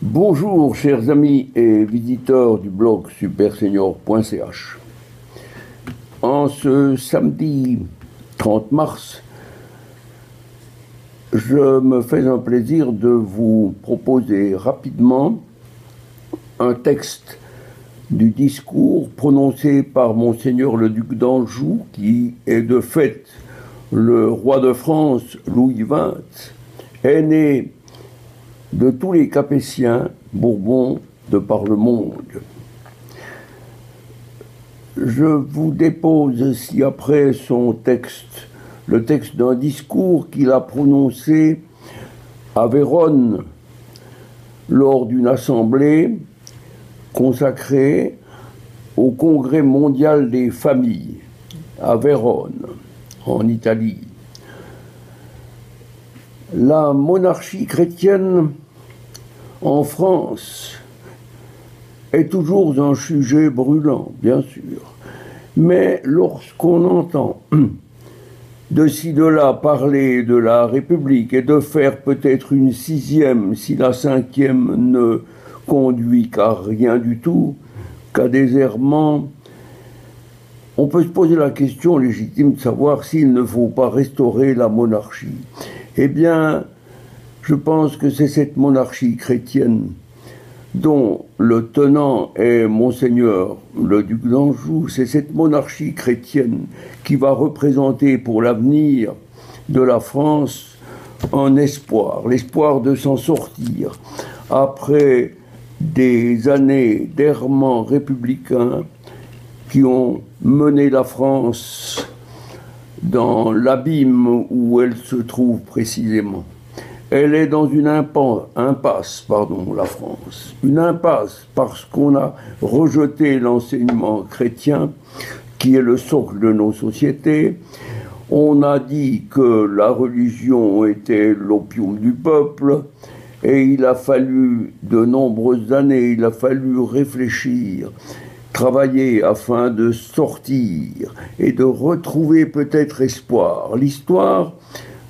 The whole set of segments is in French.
Bonjour chers amis et visiteurs du blog supersenior.ch. En ce samedi 30 mars, je me fais un plaisir de vous proposer rapidement un texte du discours prononcé par Monseigneur le duc d'Anjou, qui est de fait le roi de France Louis XX, aîné de tous les Capétiens Bourbons de par le monde. Je vous dépose ci-après son texte, le texte d'un discours qu'il a prononcé à Vérone lors d'une assemblée consacrée au Congrès mondial des familles à Vérone, en Italie. La monarchie chrétienne en France est toujours un sujet brûlant, bien sûr. Mais lorsqu'on entend de ci de là parler de la République et de faire peut-être une sixième si la cinquième ne conduit qu'à rien du tout, qu'à des errements, on peut se poser la question légitime de savoir s'il ne faut pas restaurer la monarchie. Eh bien, je pense que c'est cette monarchie chrétienne dont le tenant est Monseigneur le duc d'Anjou, c'est cette monarchie chrétienne qui va représenter pour l'avenir de la France un espoir, l'espoir de s'en sortir après des années d'errements républicains qui ont mené la France dans l'abîme où elle se trouve précisément. Elle est dans une impasse, la France. Une impasse parce qu'on a rejeté l'enseignement chrétien, qui est le socle de nos sociétés. On a dit que la religion était l'opium du peuple, et il a fallu de nombreuses années, il a fallu réfléchir, travailler afin de sortir et de retrouver peut-être espoir. L'histoire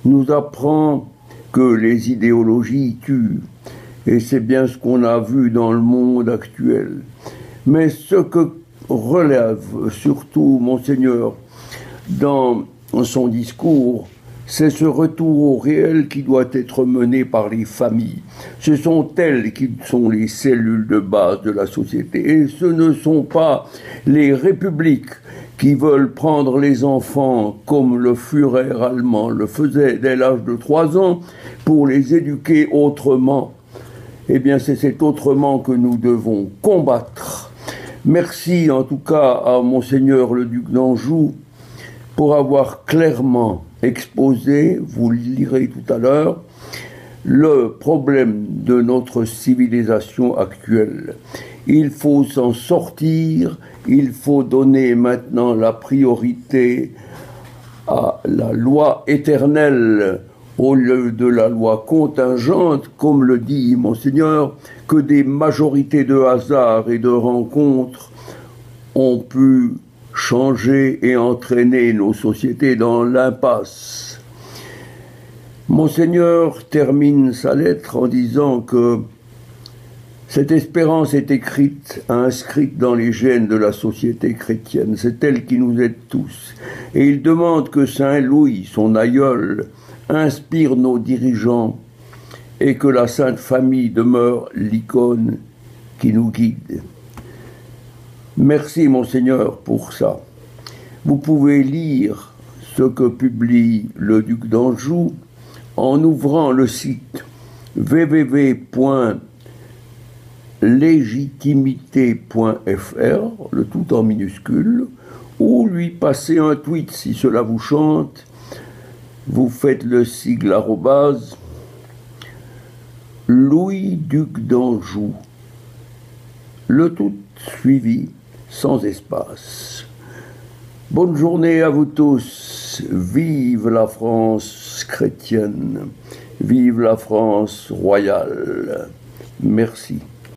nous apprend que les idéologies tuent, et c'est bien ce qu'on a vu dans le monde actuel. Mais ce que relève surtout Monseigneur dans son discours, c'est ce retour au réel qui doit être mené par les familles. Ce sont elles qui sont les cellules de base de la société, et ce ne sont pas les républiques qui veulent prendre les enfants comme le Führer allemand le faisait dès l'âge de 3 ans pour les éduquer autrement. Eh bien, c'est cet autrement que nous devons combattre. Merci en tout cas à Monseigneur le duc d'Anjou pour avoir clairement exposé, vous le lirez tout à l'heure, le problème de notre civilisation actuelle. Il faut s'en sortir, il faut donner maintenant la priorité à la loi éternelle au lieu de la loi contingente, comme le dit Monseigneur, que des majorités de hasard et de rencontres ont pu changer et entraîner nos sociétés dans l'impasse. Monseigneur termine sa lettre en disant que cette espérance est écrite, inscrite dans les gènes de la société chrétienne. C'est elle qui nous aide tous. Et il demande que Saint Louis, son aïeul, inspire nos dirigeants et que la Sainte Famille demeure l'icône qui nous guide. Merci, Monseigneur, pour ça. Vous pouvez lire ce que publie le duc d'Anjou en ouvrant le site www.legitimité.fr, le tout en minuscule, ou lui passer un tweet si cela vous chante. Vous faites le sigle @ Louis duc d'Anjou, le tout suivi sans espace. Bonne journée à vous tous. Vive la France chrétienne. Vive la France royale. Merci.